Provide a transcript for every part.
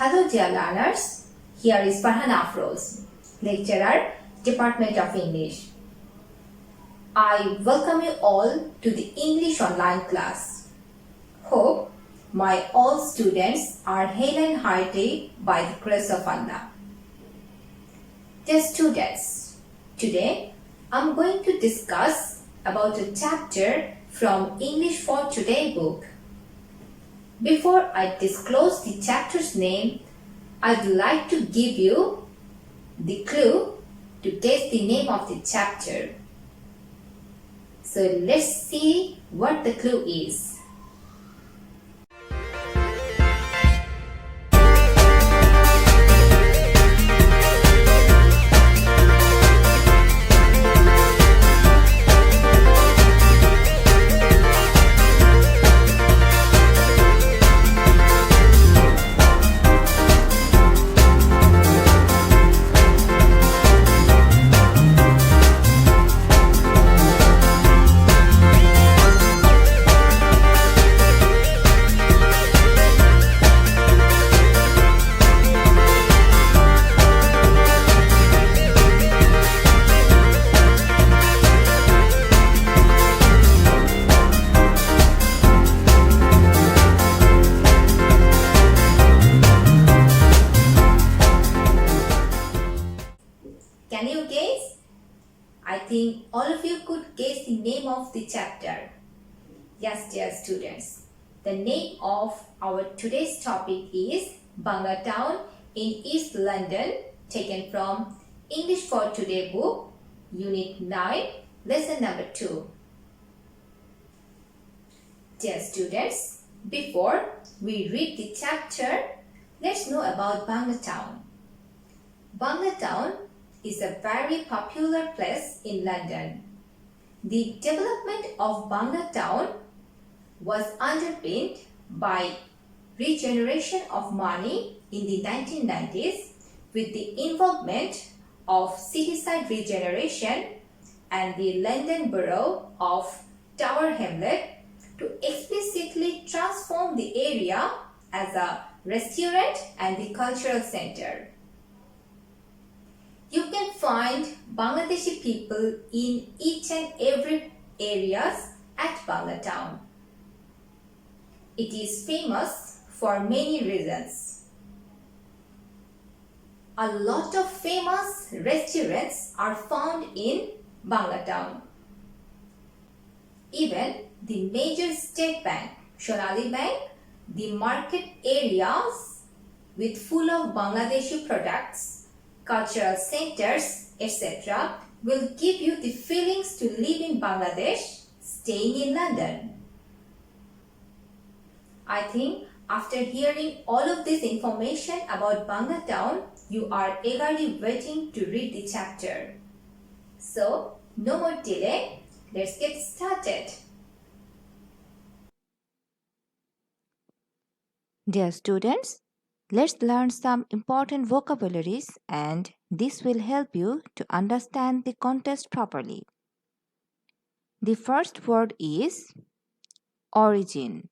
Hello dear learners, here is Farhan Afroz, lecturer, Department of English. I welcome you all to the English online class. Hope my all students are hale and hearty by the grace of Allah. Dear students, today I'm going to discuss about a chapter from English for Today book. Before I disclose the chapter's name, I'd like to give you the clue to guess the name of the chapter. So let's see what the clue is. Can you guess? I think all of you could guess the name of the chapter. Yes, dear students. The name of our today's topic is Bangla Town in East London, taken from English for Today book, Unit 9, Lesson number 2. Dear students, before we read the chapter, let's know about Bangla Town. Bangla Town is a very popular place in London. The development of Bangla Town was underpinned by regeneration of money in the 1990s with the involvement of cityside regeneration and the London Borough of Tower Hamlet to explicitly transform the area as a restaurant and the cultural center. You can find Bangladeshi people in each and every areas at Bangla Town. It is famous for many reasons. A lot of famous restaurants are found in Bangla Town. Even the major state bank, Sonali Bank, the market areas with full of Bangladeshi products, cultural centers, etc. will give you the feelings to live in Bangladesh, staying in London. I think after hearing all of this information about Bangla Town, you are eagerly waiting to read the chapter. So, no more delay, let's get started. Dear students, let's learn some important vocabularies and this will help you to understand the context properly. The first word is origin.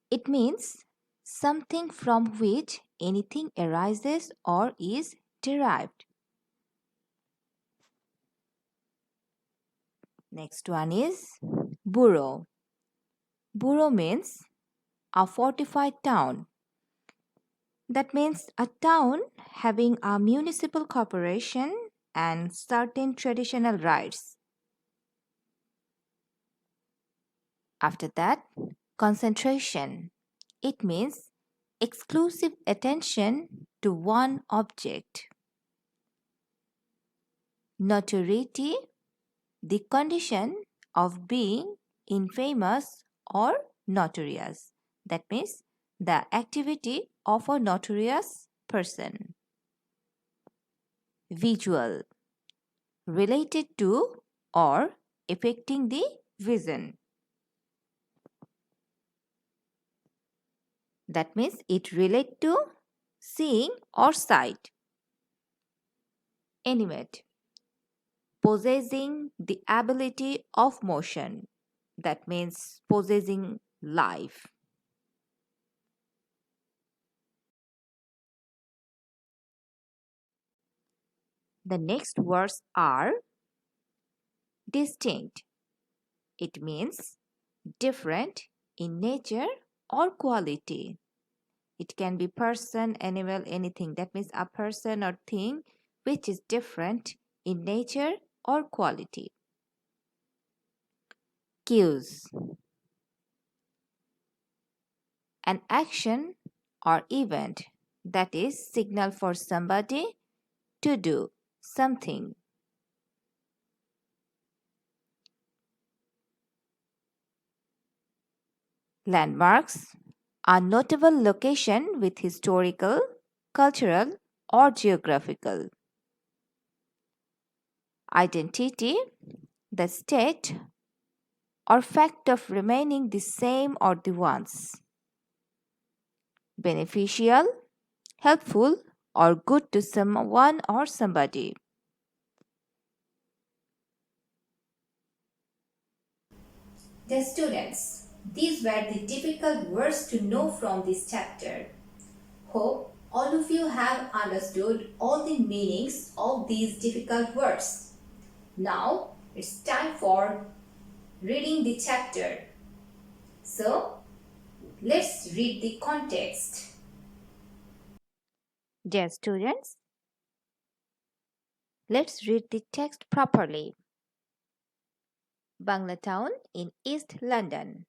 It means something from which anything arises or is derived. Next one is borough. Borough means a fortified town. That means a town having a municipal corporation and certain traditional rights. After that, concentration. It means exclusive attention to one object. Notoriety, the condition of being infamous or notorious. That means the activity of a notorious person. Visual, related to or affecting the vision. That means it relates to seeing or sight. Animate, possessing the ability of motion. That means possessing life. The next words are distinct. It means different in nature or quality. It can be person, animal, anything. That means a person or thing which is different in nature or quality. Cues. An action or event that is signal for somebody to do something. Landmarks. A notable location with historical, cultural, or geographical. Identity. The state or fact of remaining the same or the once. Beneficial, helpful, or good to someone or somebody. Dear students, these were the difficult words to know from this chapter. Hope all of you have understood all the meanings of these difficult words. Now it's time for reading the chapter. So let's read the context. Dear students, let's read the text properly. Banglatown in East London.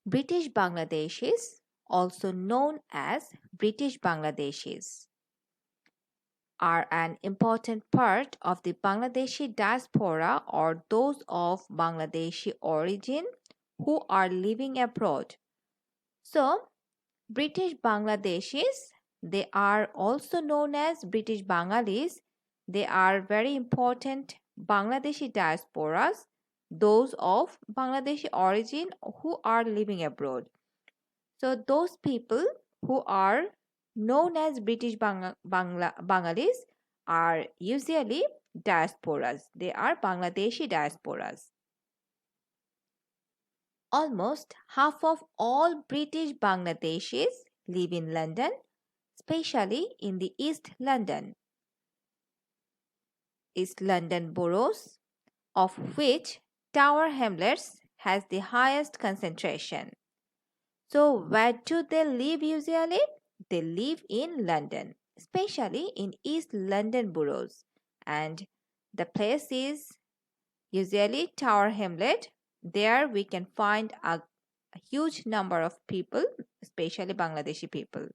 British Bangladeshis, also known as British Bangladeshis, are an important part of the Bangladeshi diaspora or those of Bangladeshi origin who are living abroad. So, British Bangladeshis, they are also known as British Bengalis. They are very important Bangladeshi diasporas, those of Bangladeshi origin who are living abroad. So those people who are known as British Bengalis are usually diasporas. They are Bangladeshi diasporas. Almost half of all British Bangladeshis live in London, especially in the East London. East London boroughs, of which Tower Hamlets has the highest concentration. So, where do they live usually? They live in London, especially in East London boroughs. And the place is usually Tower Hamlet. There we can find a huge number of people, especially Bangladeshi people.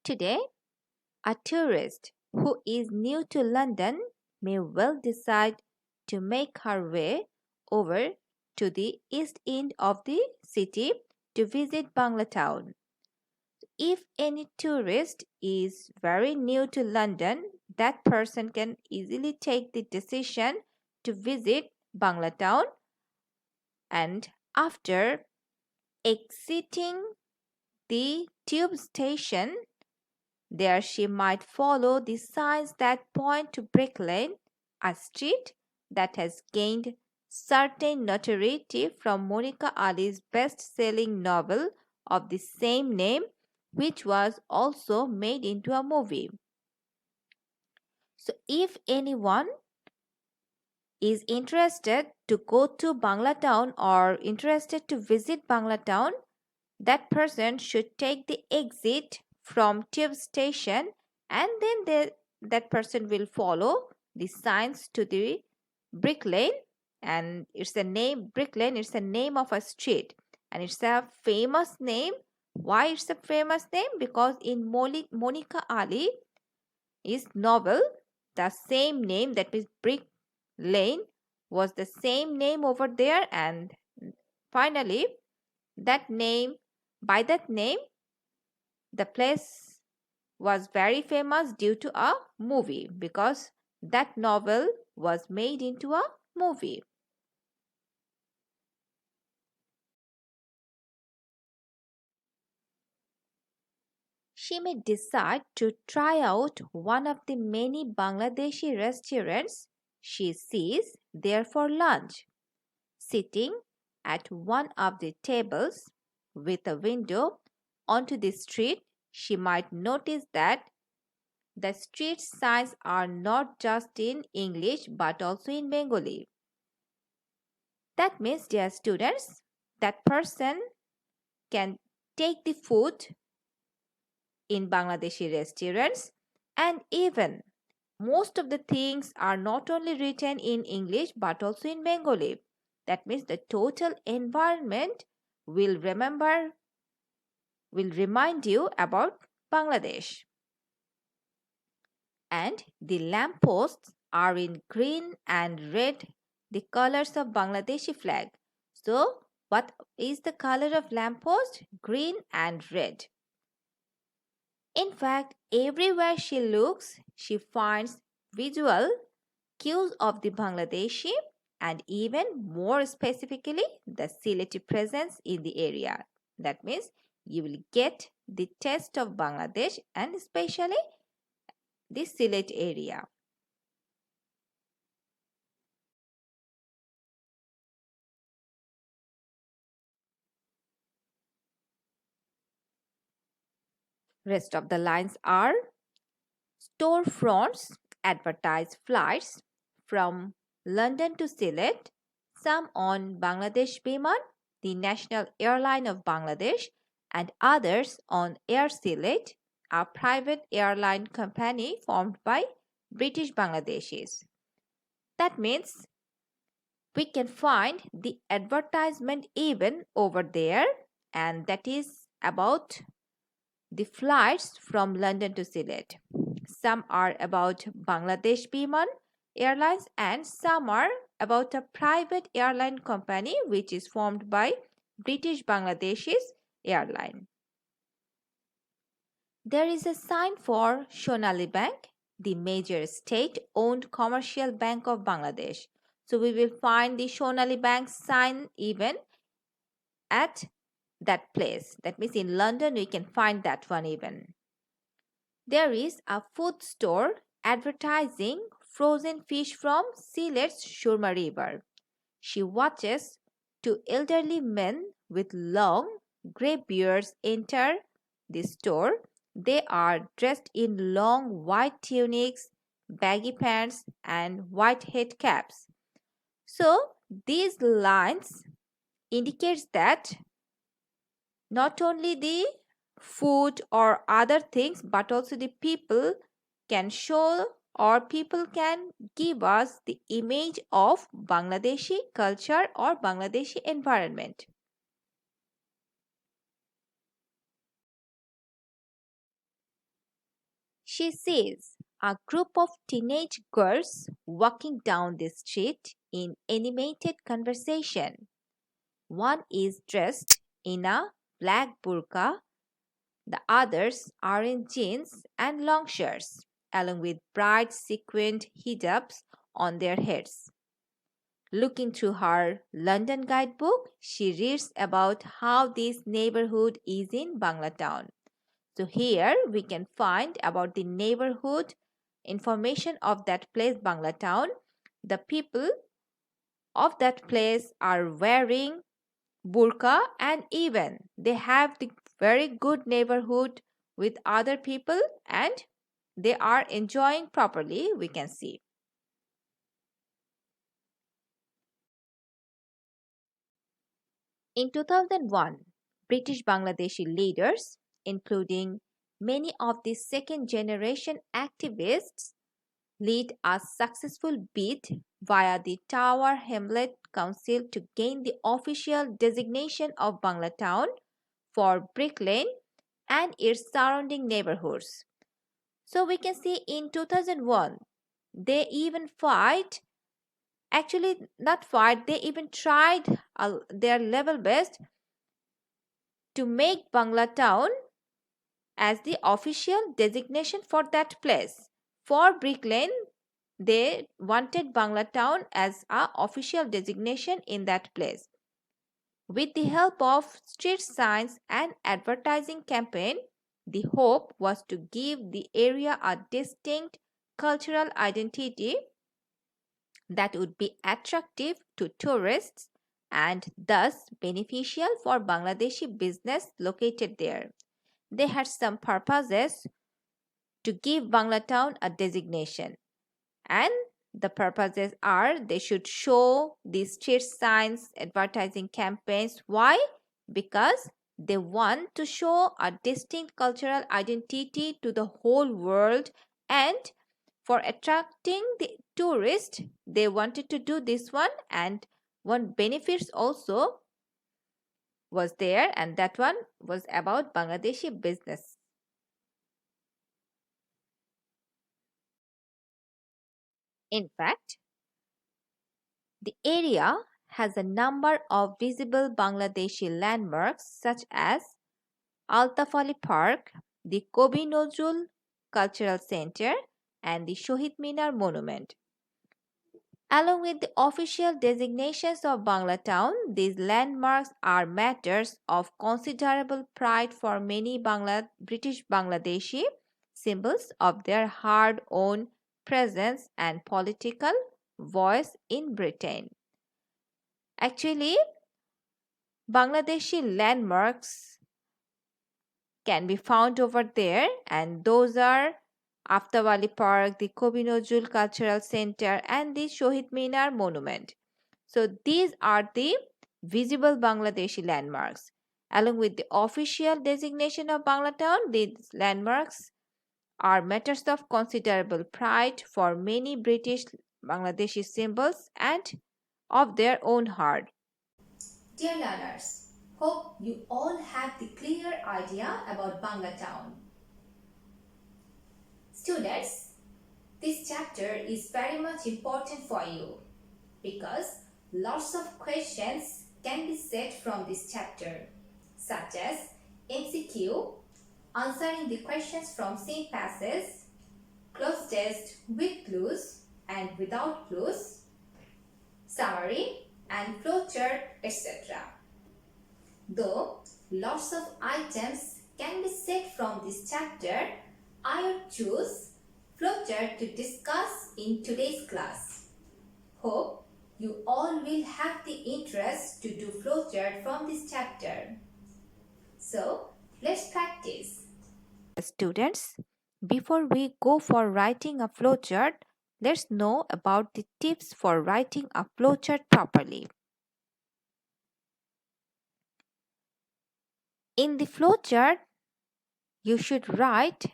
Today, a tourist who is new to London may well decide to make her way over to the east end of the city to visit Banglatown. If any tourist is very new to London, that person can easily take the decision to visit Banglatown, and after exiting the tube station, there she might follow the signs that point to Brick Lane, a street that has gained certain notoriety from Monica Ali's best-selling novel of the same name, which was also made into a movie. So if anyone is interested to go to Banglatown or interested to visit Banglatown, that person should take the exit from tube station, and then that person will follow the signs to the Brick Lane. And it's a name, Brick Lane, it's a name of a street, and it's a famous name. Why it's a famous name? Because in Monica Ali is novel, the same name, that means Brick Lane was the same name over there, and finally that name, by that name, the place was very famous due to a movie, because that novel was made into a movie. She may decide to try out one of the many Bangladeshi restaurants she sees there for lunch. Sitting at one of the tables with a window onto the street, she might notice that the street signs are not just in English but also in Bengali. That means, dear students, that person can take the food in Bangladeshi restaurants, and even most of the things are not only written in English but also in Bengali. That means the total environment will remind you about Bangladesh. And the lampposts are in green and red, the colors of Bangladeshi flag. So, what is the color of lamppost? Green and red. In fact, everywhere she looks, she finds visual cues of the Bangladeshi and even more specifically the Sylheti presence in the area. That means you will get the taste of Bangladesh and especially the Sylhet area. Rest of the lines are storefronts advertise flights from London to Sylhet, some on Bangladesh Biman, the national airline of Bangladesh, and others on Air Sylhet, a private airline company formed by British Bangladeshis. That means we can find the advertisement even over there, and that is about the flights from London to Sylhet. Some are about Bangladesh Biman Airlines and some are about a private airline company which is formed by British Bangladesh's airline. There is a sign for Sonali Bank, the major state-owned commercial bank of Bangladesh. So we will find the Sonali Bank sign even at that place. That means in London we can find that one even. There is a food store advertising frozen fish from Sylhet's Shurma River. She watches two elderly men with long grey beards enter the store. They are dressed in long white tunics, baggy pants, and white head caps. So these lines indicates that not only the food or other things but also the people can show or people can give us the image of Bangladeshi culture or Bangladeshi environment. She sees a group of teenage girls walking down the street in animated conversation. One is dressed in a black burqa, the others are in jeans and long shirts, along with bright sequined hijabs on their heads. Looking through her London guidebook, she reads about how this neighborhood is in Banglatown. So here we can find about the neighborhood information of that place, Banglatown. The people of that place are wearing burqa and even they have the very good neighborhood with other people and they are enjoying properly, we can see. In 2001, British Bangladeshi leaders, including many of the second generation activists, led a successful bid via the Tower Hamlet Council to gain the official designation of Banglatown for Brick Lane and its surrounding neighborhoods. So we can see in 2001, they even fight, actually not fight, they even tried their level best to make Banglatown as the official designation for that place. For Brick Lane, they wanted Banglatown as a official designation in that place. With the help of street signs and advertising campaign, the hope was to give the area a distinct cultural identity that would be attractive to tourists and thus beneficial for Bangladeshi business located there. They had some purposes to give Banglatown a designation, and the purposes are they should show the street signs, advertising campaigns. Why? Because they want to show a distinct cultural identity to the whole world, and for attracting the tourists they wanted to do this one, and one benefits also was there, and that one was about Bangladeshi business. In fact, the area has a number of visible Bangladeshi landmarks such as Altaf Ali Park, the Kobi Nozrul Cultural Center, and the Shohid Minar Monument. Along with the official designations of Banglatown, these landmarks are matters of considerable pride for many British Bangladeshi, symbols of their hard-earned presence and political voice in Britain. Actually, Bangladeshi landmarks can be found over there, and those are Aftawali Park, the Kobi Nozrul Cultural Center, and the Shohid Minar Monument. So these are the visible Bangladeshi landmarks. Along with the official designation of Banglatown, these landmarks are matters of considerable pride for many British Bangladeshi symbols and of their own heart. Dear learners, hope you all have the clear idea about Banglatown. Students, this chapter is very much important for you because lots of questions can be set from this chapter, such as MCQ, answering the questions from same passage, cloze test with clues and without clues, summary and flowchart, etc. Though lots of items can be set from this chapter, I would choose flowchart to discuss in today's class. Hope you all will have the interest to do flowchart from this chapter. So, let's practice. Students, before we go for writing a flowchart, let's know about the tips for writing a flowchart properly. In the flowchart, you should write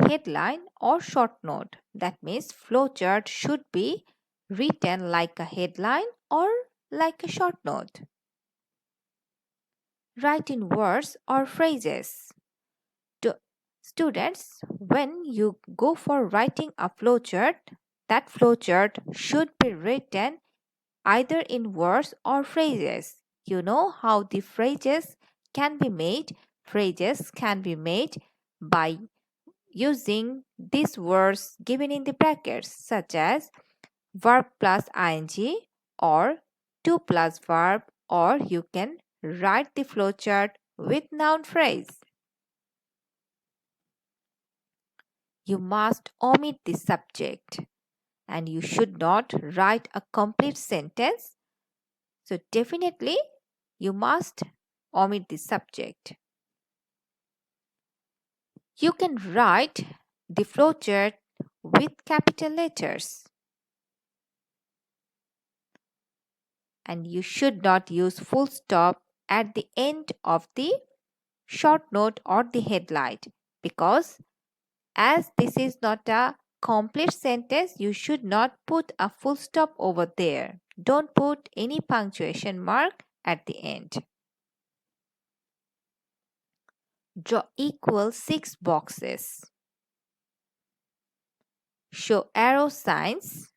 headline or short note. That means flowchart should be written like a headline or like a short note. Write in words or phrases. To students, when you go for writing a flowchart, that flowchart should be written either in words or phrases. You know how the phrases can be made? Phrases can be made by using these words given in the brackets, such as verb plus ing or to plus verb, or you can write the flowchart with noun phrase. You must omit the subject and you should not write a complete sentence. So definitely you must omit the subject. You can write the flowchart with capital letters. And you should not use full stop at the end of the short note or the headline, because as this is not a complete sentence, you should not put a full stop over there. Don't put any punctuation mark at the end. Draw equal 6 boxes. Show arrow signs.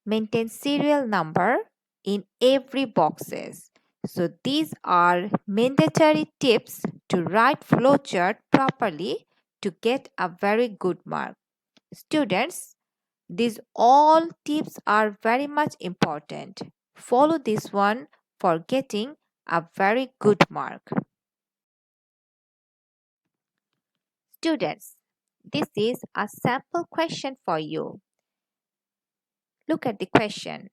Maintain serial number in every boxes. So these are mandatory tips to write flowchart properly to get a very good mark. Students, these all tips are very much important. Follow this one for getting a very good mark. Students, this is a sample question for you. Look at the question.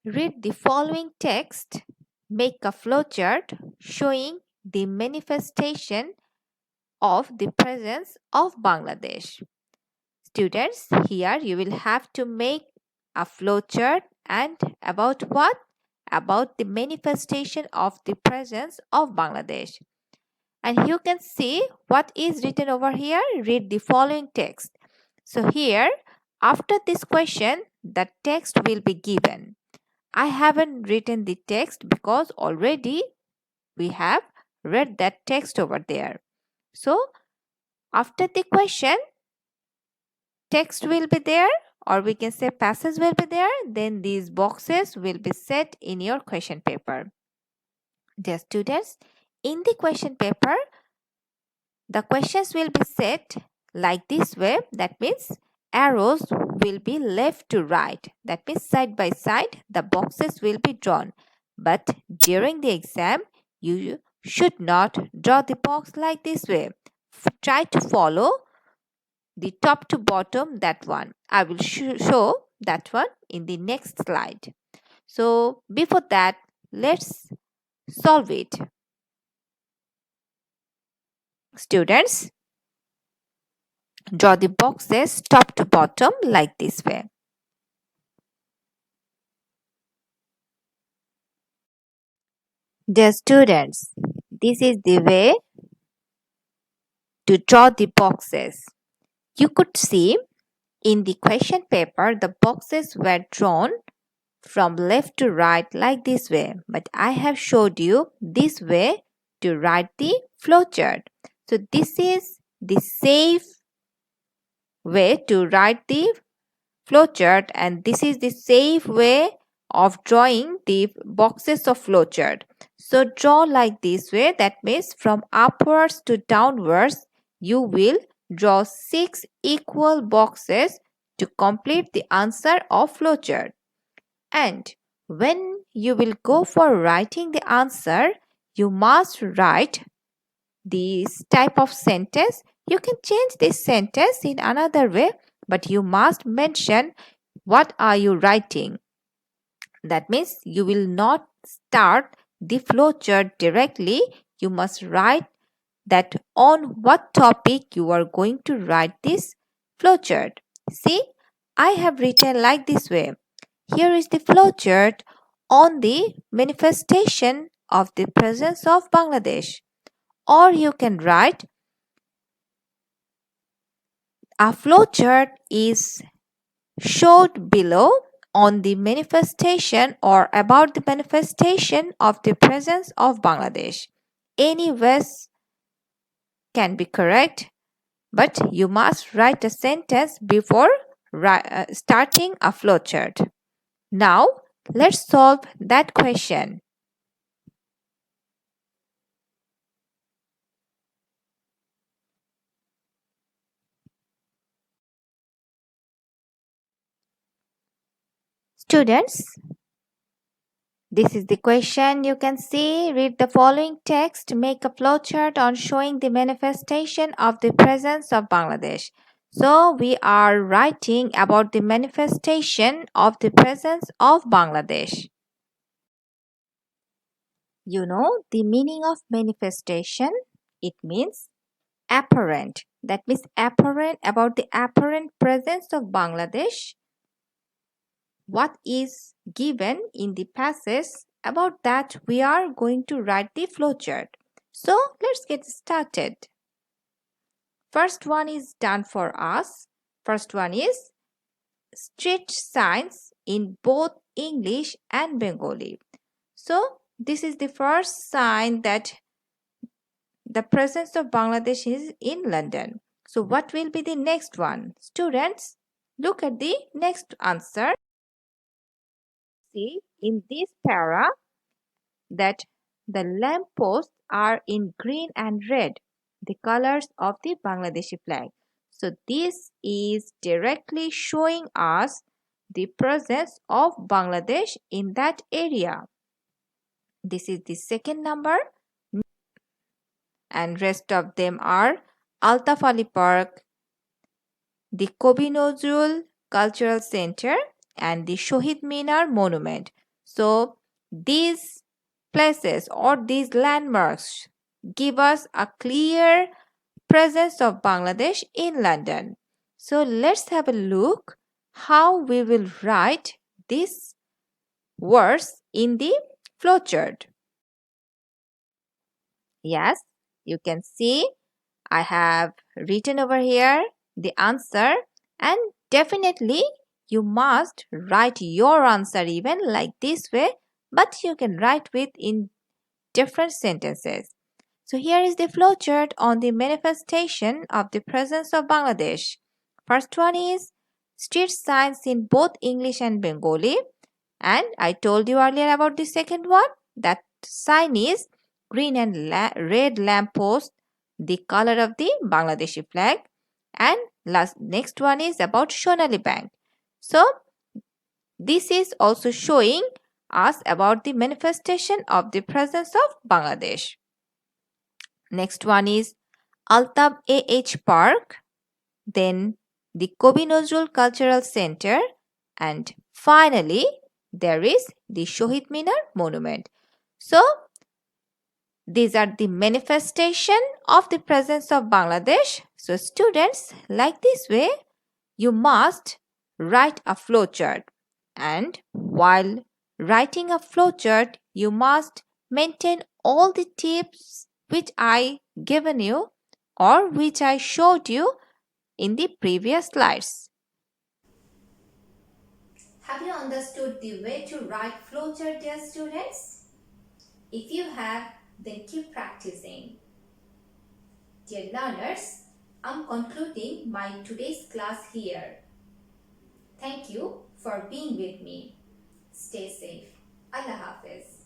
Read the following text. Make a flowchart showing the manifestation of the presence of Bangladesh. Students, here you will have to make a flowchart and about what? About the manifestation of the presence of Bangladesh. And you can see what is written over here. Read the following text. So here, after this question, the text will be given. I haven't written the text because already we have read that text over there. So after the question, text will be there, or we can say passage will be there. Then these boxes will be set in your question paper. Dear students, in the question paper, the questions will be set like this way. That means arrows will be left to right. That means side by side the boxes will be drawn. But during the exam, you should not draw the box like this way. Try to follow the top to bottom, that one. I will show that one in the next slide. So before that, let's solve it. Students, draw the boxes top to bottom like this way. Dear students, this is the way to draw the boxes. You could see in the question paper the boxes were drawn from left to right like this way, but I have showed you this way to write the flowchart. So this is the safe way to write the flowchart, and this is the safe way of drawing the boxes of flowchart. So draw like this way, that means from upwards to downwards you will draw 6 equal boxes to complete the answer of flowchart. And when you will go for writing the answer, you must write this type of sentence. You can change this sentence in another way, but you must mention what are you writing. That means you will not start the flowchart directly. You must write that on what topic you are going to write this flowchart. See, I have written like this way. Here is the flowchart on the manifestation of the presence of Bangladesh. Or you can write a flowchart is showed below on the manifestation or about the manifestation of the presence of Bangladesh. Any ways can be correct, but you must write a sentence before starting a flowchart. Now, let's solve that question. Students, this is the question. You can see, read the following text, make a flowchart on showing the manifestation of the presence of Bangladesh. So, we are writing about the manifestation of the presence of Bangladesh. You know the meaning of manifestation? It means apparent. That means apparent, about the apparent presence of Bangladesh. What is given in the passage, about that we are going to write the flowchart. So let's get started. First one is done for us. First one is street signs in both English and Bengali. So this is the first sign that the presence of Bangladesh is in London. So what will be the next one? Students, look at the next answer. See in this para that the lamp posts are in green and red, the colors of the Bangladeshi flag. So this is directly showing us the presence of Bangladesh in that area. This is the second number, and rest of them are Altaf Ali Park, the Kobi Nozrul Cultural Center and the Shohid Minar Monument. So, these places or these landmarks give us a clear presence of Bangladesh in London. So, let's have a look how we will write these words in the flowchart. Yes, you can see I have written over here the answer, and definitely you must write your answer even like this way, but you can write with in different sentences. So here is the flowchart on the manifestation of the presence of Bangladesh. First one is street signs in both English and Bengali, and I told you earlier about the second one. That sign is green and red lamppost, the color of the Bangladeshi flag. And next one is about Sonali Bank. So this is also showing us about the manifestation of the presence of Bangladesh. Next one is Altab AH Park, then the Kobi Nazrul Cultural Center, and finally there is the Shohid Minar Monument. So these are the manifestation of the presence of Bangladesh. So students, like this way, you must write a flowchart. And while writing a flowchart, you must maintain all the tips which I given you or which I showed you in the previous slides. Have you understood the way to write flowchart, dear students? If you have, then keep practicing. Dear learners, I'm concluding my today's class here. Thank you for being with me. Stay safe. Allah Hafiz.